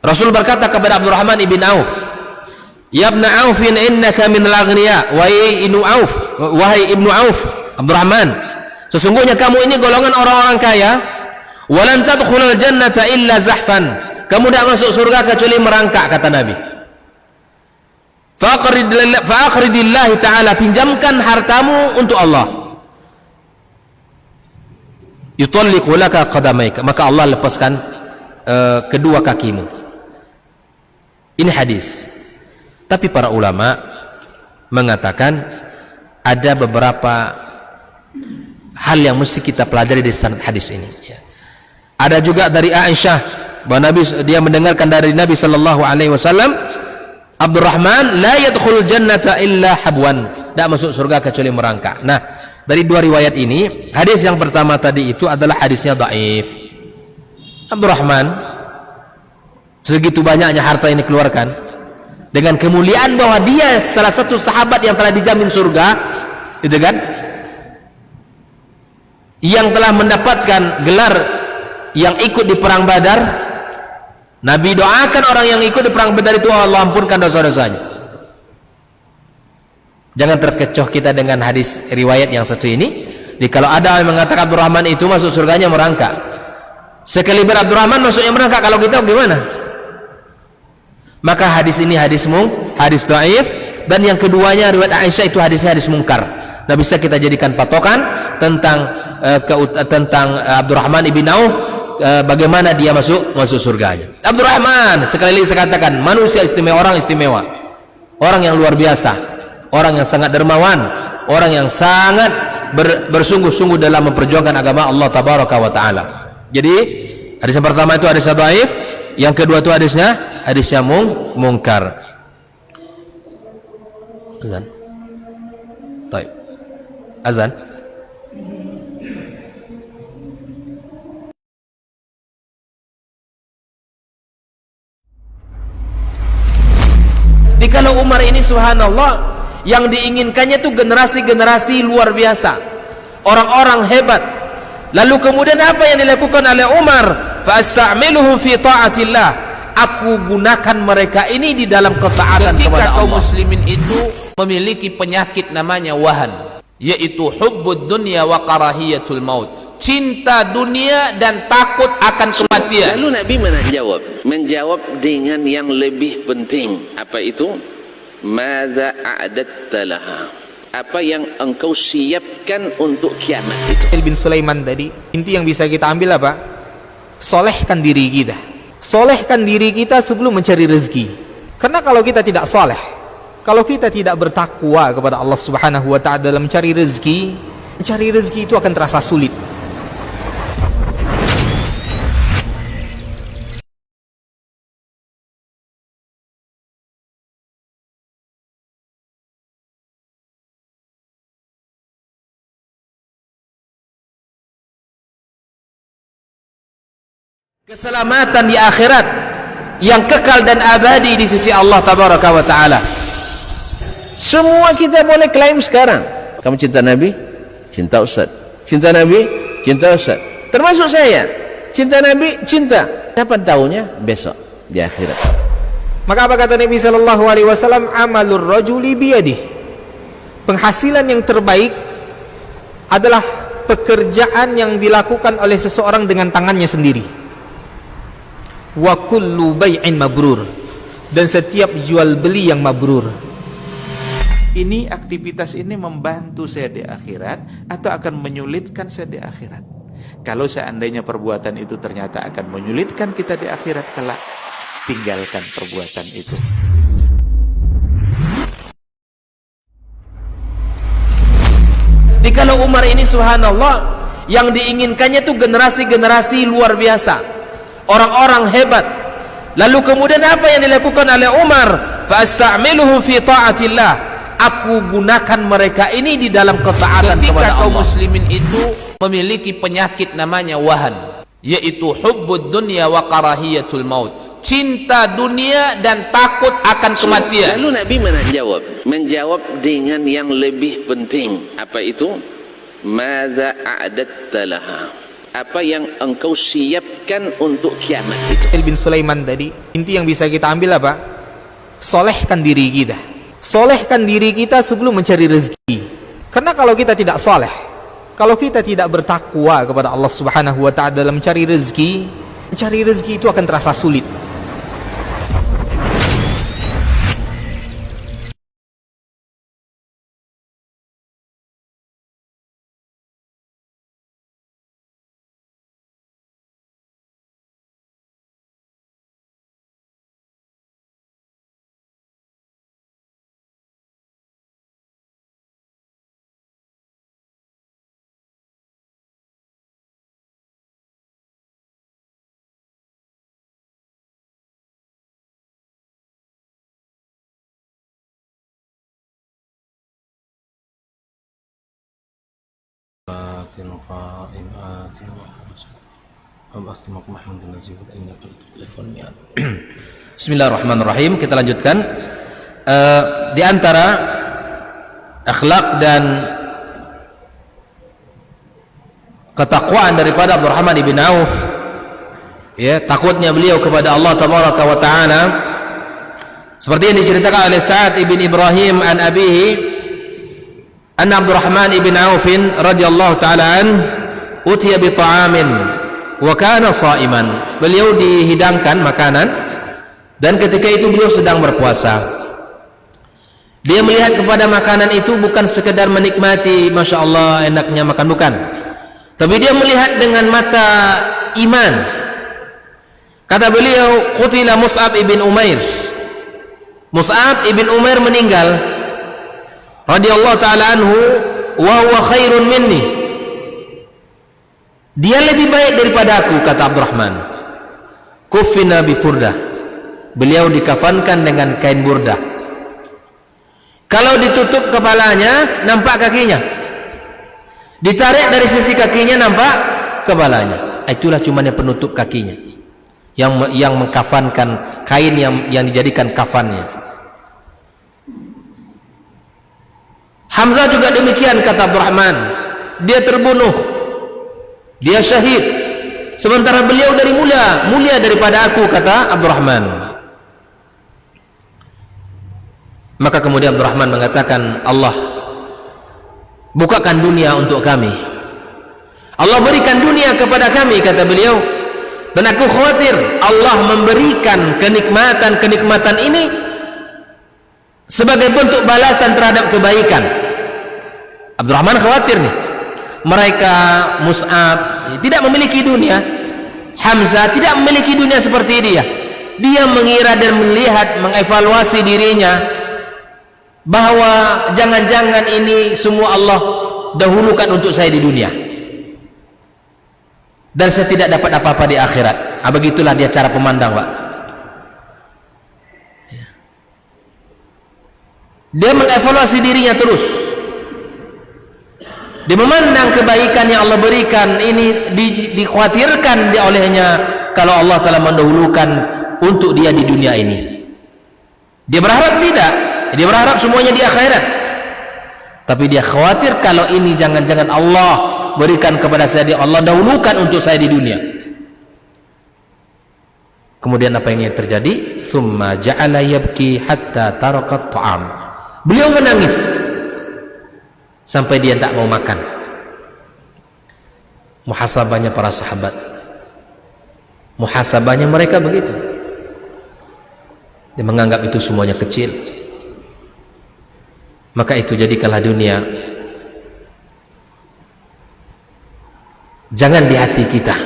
Rasul berkata kepada Abdurrahman ibn Auf, "Ya ibn Auf, innaka min al-aghniya." Wahai ibnu Auf, Abdurrahman, sesungguhnya kamu ini golongan orang-orang kaya. "Walan tadkhulul jannata illa zahfan." Kamu tidak masuk surga kecuali merangkak, kata Nabi. Fa'aqridillahi ta'ala, pinjamkan hartamu untuk Allah. Yutalliqu laka qadamaika, maka Allah lepaskan kedua kakimu. Ini hadis. Tapi para ulama mengatakan ada beberapa hal yang mesti kita pelajari dari sanad hadis ini. Ada juga dari Aisyah, bahwa dia mendengarkan dari Nabi sallallahu alaihi wasallam, Abdurrahman la yadkhul jannata illa habwan, tidak masuk surga kecuali merangkak. Nah, dari dua riwayat ini, hadis yang pertama tadi itu adalah hadisnya dhaif. Abdurrahman segitu banyaknya harta yang dikeluarkan, dengan kemuliaan bahwa dia salah satu sahabat yang telah dijamin surga, itu kan, yang telah mendapatkan gelar yang ikut di perang Badar. Nabi doakan orang yang ikut di perang Badar itu, Allah ampunkan dosa-dosanya. Jangan terkecoh kita dengan hadis riwayat yang satu ini. Jadi kalau ada yang mengatakan Abdurrahman itu masuk surganya merangkak, sekaliber Abdurrahman masuknya merangkak, kalau kita gimana? Maka hadis ini hadis dhaif. Dan yang keduanya riwayat Aisyah itu hadis mungkar. Nah, bisa kita jadikan patokan tentang Abdurrahman ibn Auf, bagaimana dia masuk surganya. Abdurrahman, sekali lagi saya katakan, manusia istimewa, orang yang luar biasa, orang yang sangat dermawan, orang yang sangat bersungguh-sungguh dalam memperjuangkan agama Allah tabaraka wa taala. Jadi hadis yang pertama itu hadis dhaif, yang kedua itu hadisnya mungkar. Azan. Baik. Azan. Kalau Umar ini subhanallah, yang diinginkannya itu generasi-generasi luar biasa, orang-orang hebat. Lalu kemudian apa yang dilakukan oleh Umar? Fa'asta'miluhum fi ta'atillah, aku gunakan mereka ini di dalam ketaatan kepada Allah. Ketika kaum muslimin itu memiliki penyakit namanya wahan, yaitu hubbud dunya wa karahiyatul maut, cinta dunia dan takut akan kematian. Lalu Nabi menjawab dengan yang lebih penting. Apa itu? Madza a'datta laha? Apa yang engkau siapkan untuk kiamat itu? Bin Sulaiman tadi, inti yang bisa kita ambil apa? Solehkan diri kita. Solehkan diri kita sebelum mencari rezeki. Karena kalau kita tidak soleh, kalau kita tidak bertakwa kepada Allah Subhanahu wa ta'ala dalam mencari rezeki itu akan terasa sulit. Keselamatan di akhirat yang kekal dan abadi di sisi Allah Tabaraka wa Ta'ala. Semua kita boleh klaim sekarang. Kamu cinta Nabi? Cinta Ustaz. Cinta Nabi? Cinta Ustaz. Termasuk saya. Cinta Nabi? Cinta. Kapan tahunya? Besok di akhirat. Maka apa kata Nabi sallallahu alaihi wasallam? Amalur rajuli biyadih. Penghasilan yang terbaik adalah pekerjaan yang dilakukan oleh seseorang dengan tangannya sendiri. Wa kullu bai'in mabrur, dan setiap jual beli yang mabrur. Ini aktivitas ini membantu saya di akhirat atau akan menyulitkan saya di akhirat? Kalau seandainya perbuatan itu ternyata akan menyulitkan kita di akhirat kelak, tinggalkan perbuatan itu. Kalau Umar ini subhanallah, yang diinginkannya itu generasi-generasi luar biasa, orang-orang hebat. Lalu kemudian apa yang dilakukan oleh Umar? Fa'asta'miluhum fi ta'atillah. Aku gunakan mereka ini di dalam ketaatan kepada Allah. Ketika kaum muslimin itu memiliki penyakit namanya wahan, yaitu hubbud dunya wa karahiyatul maut, cinta dunia dan takut akan kematian. Lalu Nabi menjawab dengan yang lebih penting. Apa itu? Madza a'datta laha? Apa yang engkau siapkan untuk kiamat itu? Bin Sulaiman tadi, inti yang bisa kita ambil apa? Solehkan diri kita. Solehkan diri kita sebelum mencari rezeki. Karena kalau kita tidak soleh, kalau kita tidak bertakwa kepada Allah Subhanahu wa ta'ala dalam mencari rezeki itu akan terasa sulit. Bismillahirrahmanirrahim. Kita lanjutkan. Di antara akhlak dan ketakwaan daripada Abdurrahman ibn Auf, ya, takutnya beliau kepada Allah Tabaraka wa Ta'ala, seperti yang diceritakan oleh Sa'ad ibn Ibrahim an abihi anna Abdurrahman ibn Auf radhiyallahu ta'ala an utiya bi ta'amin wa kana sha'iman. Beliau dihidangkan makanan dan ketika itu beliau sedang berpuasa. Dia melihat kepada makanan itu bukan sekedar menikmati, Masya Allah enaknya makan, bukan, tapi dia melihat dengan mata iman. Kata beliau, qutila Mus'ab ibn Umair. Mus'ab ibn Umair meninggal radhiyallahu ta'ala anhu wa huwa khairun minni. Dia lebih baik daripada aku, kata Abdurrahman. Kuffina bi burdah. Beliau dikafankan dengan kain burdah. Kalau ditutup kepalanya nampak kakinya, ditarik dari sisi kakinya nampak kepalanya. Itulah cuma yang penutup kakinya, yang mengkafankan, kain yang dijadikan kafannya. Hamzah juga demikian, kata Abdurrahman. Dia terbunuh, dia syahid, sementara beliau dari mulia daripada aku, kata Abdurrahman. Maka kemudian Abdurrahman mengatakan, Allah bukakan dunia untuk kami, Allah berikan dunia kepada kami, kata beliau, dan aku khawatir Allah memberikan kenikmatan ini sebagai bentuk balasan terhadap kebaikan. Abdurrahman khawatir nih, mereka Mus'ab tidak memiliki dunia, Hamzah tidak memiliki dunia seperti dia. Dia mengira dan melihat, mengevaluasi dirinya bahwa jangan-jangan ini semua Allah dahulukan untuk saya di dunia dan saya tidak dapat apa-apa di akhirat. Begitulah dia cara pemandang, Pak. Dia mengevaluasi dirinya terus. Dia memandang kebaikan yang Allah berikan ini dikhawatirkan olehnya kalau Allah telah mendahulukan untuk dia di dunia ini. Dia berharap tidak, dia berharap semuanya di akhirat, tapi dia khawatir kalau ini jangan-jangan Allah berikan kepada saya, Allah dahulukan untuk saya di dunia. Kemudian apa yang terjadi? Summa ja'ala yabki hatta taraka ta'am. Beliau menangis sampai dia tak mau makan. Muhasabahnya para sahabat, muhasabahnya mereka begitu. Dia menganggap itu semuanya kecil. Maka itu jadikanlah dunia jangan di hati kita,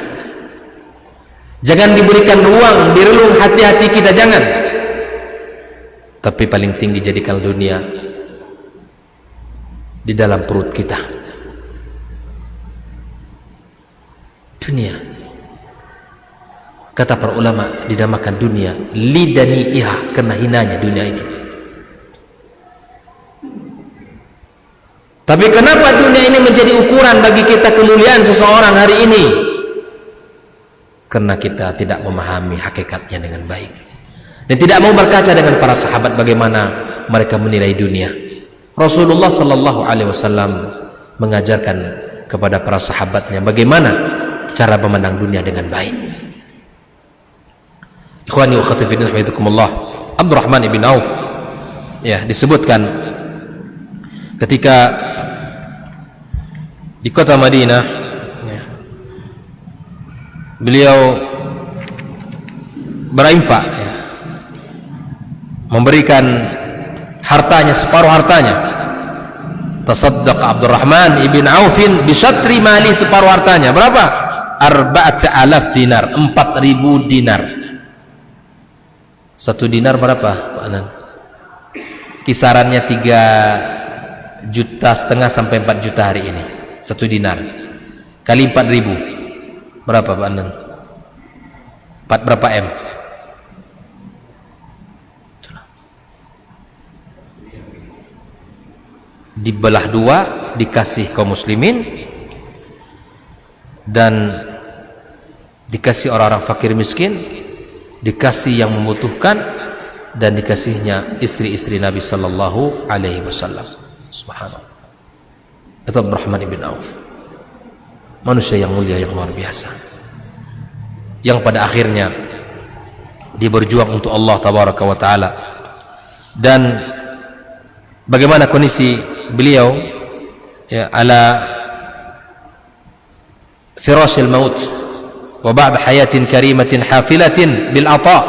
jangan diberikan ruang di relung hati-hati kita, jangan. Tapi paling tinggi jadikan dunia di dalam perut kita. Dunia, kata para ulama, dinamakan dunia lidani iha, karena hinanya dunia itu. Tapi kenapa dunia ini menjadi ukuran bagi kita kemuliaan seseorang hari ini? Karena kita tidak memahami hakikatnya dengan baik dan tidak mau berkaca dengan para sahabat bagaimana mereka menilai dunia. Rasulullah sallallahu alaihi wasallam mengajarkan kepada para sahabatnya bagaimana cara memandang dunia dengan baik. Ikhwani wa akhwati fillah, hafizakumullah. Abdurrahman ibn Auf ya disebutkan ketika di kota Madinah ya, beliau berinfak ya, memberikan hartanya, separuh hartanya. Tasaddaq Abdurrahman ibn Aufin bisyatri mali, separuh hartanya. Berapa? 4,000 dinar, 4.000 dinar. 1 dinar berapa, Pak Anan? Kisarannya 3,5 juta sampai 4 juta hari ini. 1 dinar kali 4.000 berapa, Pak Anan? 4 berapa M? Dibelah 2 dikasih kaum muslimin dan dikasih orang-orang fakir miskin, dikasih yang membutuhkan, dan dikasihnya istri-istri Nabi sallallahu alaihi wasallam. Subhanallah. Itu Abdurrahman ibn Auf, manusia yang mulia, yang luar biasa, yang pada akhirnya dia berjuang untuk Allah tabaraka wa taala. Dan bagaimana kondisi beliau ya, ala firashil maut wa ba'da hayatin karimatin hafilatin bil ata,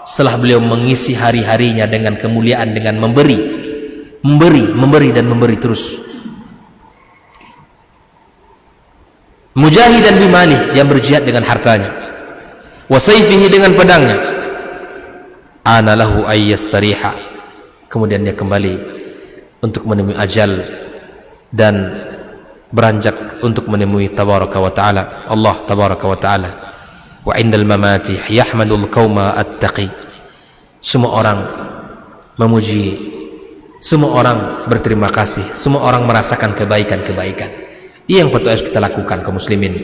setelah beliau mengisi hari-harinya dengan kemuliaan, dengan memberi dan memberi terus. Mujahidan bimalih, yang berjihad dengan hartanya, wa sayfihi, dengan pedangnya. Ana lahu ayyastariha, kemudian dia kembali untuk menemui ajal dan beranjak untuk menemui tabaraka wa ta'ala, Allah tabaraka wa ta'ala. Wa indal mamati yahmadul qauma attaqi, semua orang memuji, semua orang berterima kasih, semua orang merasakan kebaikan-kebaikan. Ini yang patut harus kita lakukan kaum muslimin.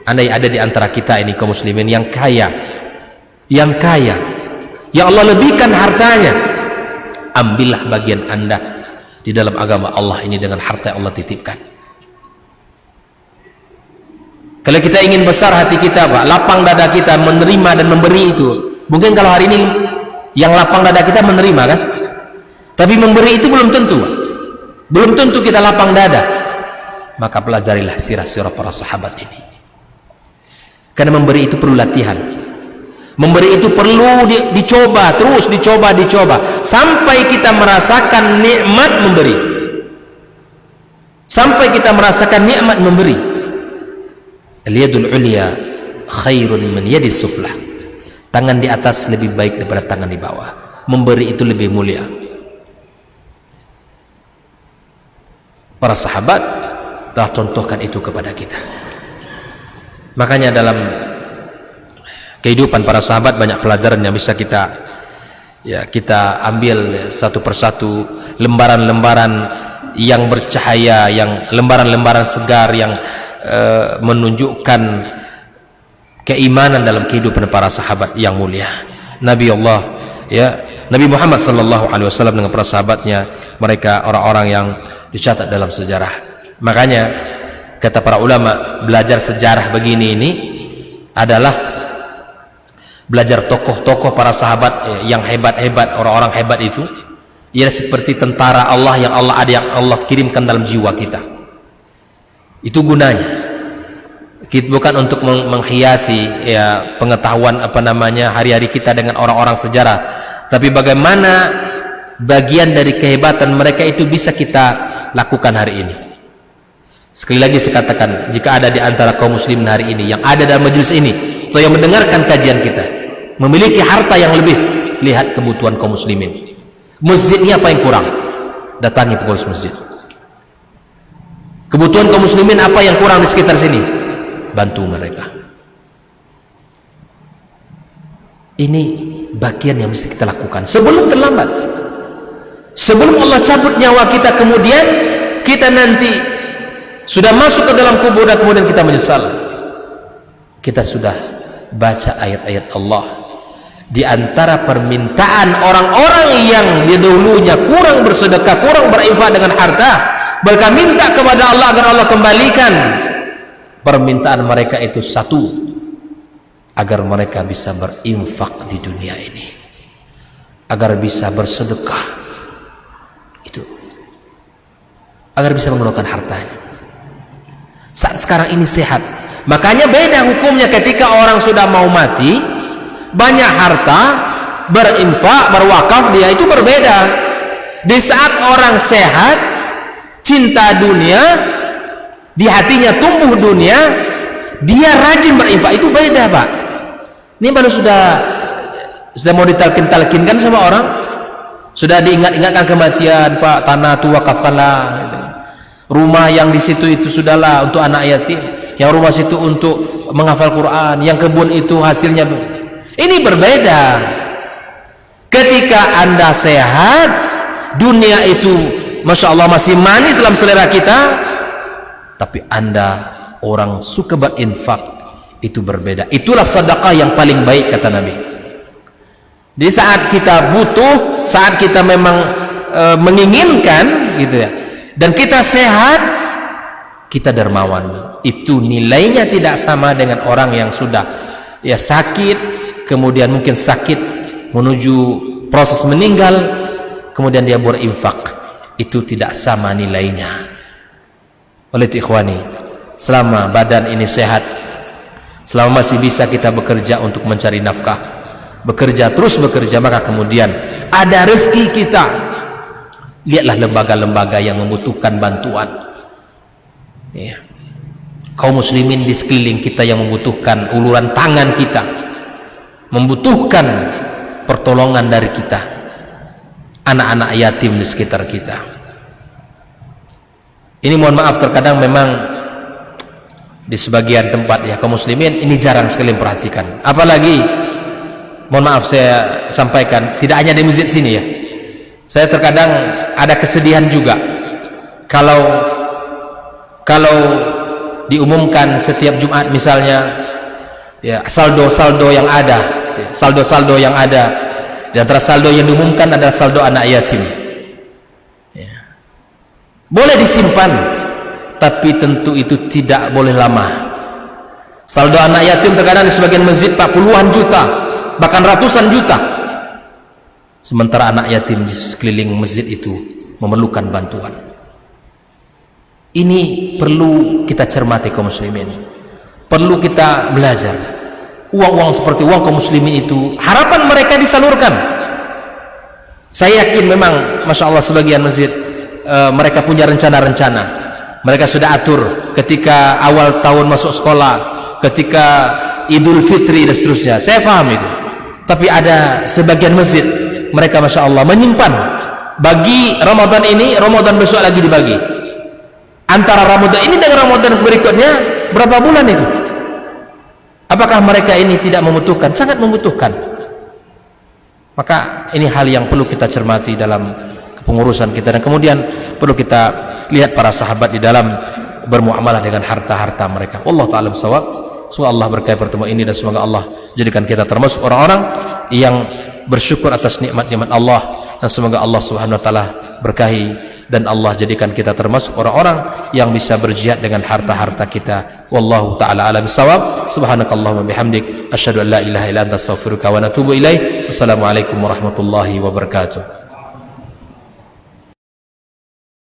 Andai ada di antara kita ini kaum muslimin yang kaya, yang Allah lebihkan hartanya, ambillah bagian Anda di dalam agama Allah ini dengan harta yang Allah titipkan. Kalau kita ingin besar hati kita, Pak, lapang dada kita menerima dan memberi itu. Mungkin kalau hari ini yang lapang dada kita menerima kan, tapi memberi itu belum tentu, Pak. Belum tentu kita lapang dada. Maka pelajarilah sirah-sirah para sahabat ini, karena memberi itu perlu latihan. Memberi itu perlu dicoba, terus dicoba sampai kita merasakan nikmat memberi. Sampai kita merasakan nikmat memberi. Al-yadul ulya khairun min yadis suflah. Tangan di atas lebih baik daripada tangan di bawah. Memberi itu lebih mulia. Para sahabat telah contohkan itu kepada kita. Makanya dalam kehidupan para sahabat banyak pelajaran yang bisa kita ambil satu persatu, lembaran-lembaran yang bercahaya, yang lembaran-lembaran segar yang menunjukkan keimanan dalam kehidupan para sahabat yang mulia. Nabi Muhammad sallallahu alaihi wasallam dengan para sahabatnya, mereka orang-orang yang dicatat dalam sejarah. Makanya kata para ulama, belajar sejarah begini ini adalah belajar tokoh-tokoh para sahabat yang hebat-hebat, orang-orang hebat itu ialah seperti tentara Allah yang Allah kirimkan dalam jiwa kita. Itu gunanya. Bukan untuk menghiasi pengetahuan hari-hari kita dengan orang-orang sejarah, tapi bagaimana bagian dari kehebatan mereka itu bisa kita lakukan hari ini. Sekali lagi saya katakan, jika ada di antara kaum muslimin hari ini yang ada dalam majelis ini atau yang mendengarkan kajian kita memiliki harta yang lebih, lihat kebutuhan kaum muslimin. Masjidnya apa yang kurang? Datangi pengurus masjid. Kebutuhan kaum muslimin apa yang kurang di sekitar sini? Bantu mereka. Ini bagian yang mesti kita lakukan sebelum terlambat. Sebelum Allah cabut nyawa kita, kemudian kita nanti sudah masuk ke dalam kubur dan kemudian kita menyesal. Kita sudah baca ayat-ayat Allah. Di antara permintaan orang-orang yang dahulunya kurang bersedekah, kurang berinfak dengan harta, mereka minta kepada Allah agar Allah kembalikan. Permintaan mereka itu satu, agar mereka bisa berinfak di dunia ini, agar bisa bersedekah, itu agar bisa menggunakan hartanya. Saat sekarang ini sehat, makanya beda hukumnya ketika orang sudah mau mati, banyak harta, berinfak, berwakaf, dia itu berbeda. Di saat orang sehat, cinta dunia, di hatinya tumbuh dunia, dia rajin berinfak, itu beda, Pak. Ini baru sudah mau ditalkin-talkinkan sama orang, sudah diingat-ingatkan kematian, Pak, tanah itu wakafkanlah, rumah yang di situ itu sudahlah untuk anak yatim, yang rumah situ untuk menghafal Quran, yang kebun itu hasilnya. Ini berbeda. Ketika Anda sehat, dunia itu Masya Allah masih manis dalam selera kita, tapi Anda orang suka berinfak, itu berbeda. Itulah sedekah yang paling baik kata Nabi. Di saat kita butuh, saat kita memang menginginkan gitu ya, dan kita sehat, kita dermawan. Itu nilainya tidak sama dengan orang yang sudah sakit, kemudian mungkin sakit menuju proses meninggal, kemudian dia berinfak. Itu tidak sama nilainya. Oleh itu ikhwani, selama badan ini sehat, selama masih bisa kita bekerja untuk mencari nafkah, terus bekerja, maka kemudian ada rezeki kita. Lihatlah lembaga-lembaga yang membutuhkan bantuan, kaum muslimin di sekeliling kita yang membutuhkan uluran tangan kita, membutuhkan pertolongan dari kita, anak-anak yatim di sekitar kita. Ini mohon maaf, terkadang memang di sebagian tempat kaum muslimin ini jarang sekali memperhatikan. Apalagi mohon maaf saya sampaikan, tidak hanya di masjid sini ya, saya terkadang ada kesedihan juga kalau diumumkan setiap Jumat misalnya saldo-saldo yang ada, di antara saldo yang diumumkan adalah saldo anak yatim. Boleh disimpan, tapi tentu itu tidak boleh lama. Saldo anak yatim terkadang di sebagian masjid puluhan juta, bahkan ratusan juta. Sementara anak yatim di sekeliling masjid itu memerlukan bantuan. Ini perlu kita cermati kaum muslimin, perlu kita belajar. uang-uang seperti uang kaum muslimin itu, harapan mereka disalurkan. Saya yakin memang Masya Allah sebagian masjid mereka punya rencana-rencana, mereka sudah atur ketika awal tahun masuk sekolah, ketika Idul Fitri dan seterusnya. Saya paham itu, tapi ada sebagian masjid mereka Masya Allah menyimpan bagi Ramadan ini, Ramadan besok lagi dibagi. Antara Ramadan ini dengan Ramadan berikutnya berapa bulan itu? Apakah mereka ini tidak membutuhkan? Sangat membutuhkan. Maka ini hal yang perlu kita cermati dalam kepengurusan kita, dan kemudian perlu kita lihat para sahabat di dalam bermuamalah dengan harta-harta mereka. Wallahu ta'ala bishawab. Semoga Allah berkahi pertemuan ini, dan semoga Allah jadikan kita termasuk orang-orang yang bersyukur atas nikmat-nikmat Allah, dan semoga Allah Subhanahu wa taala berkahi dan Allah jadikan kita termasuk orang-orang yang bisa berjihad dengan harta-harta kita. Wallahu ta'ala a'lam bishawab. Subhanakallahumma bihamdik asyhadu an la ilaha illa anta astaghfiruka wa atubu ilaik. Wassalamualaikum warahmatullahi wabarakatuh.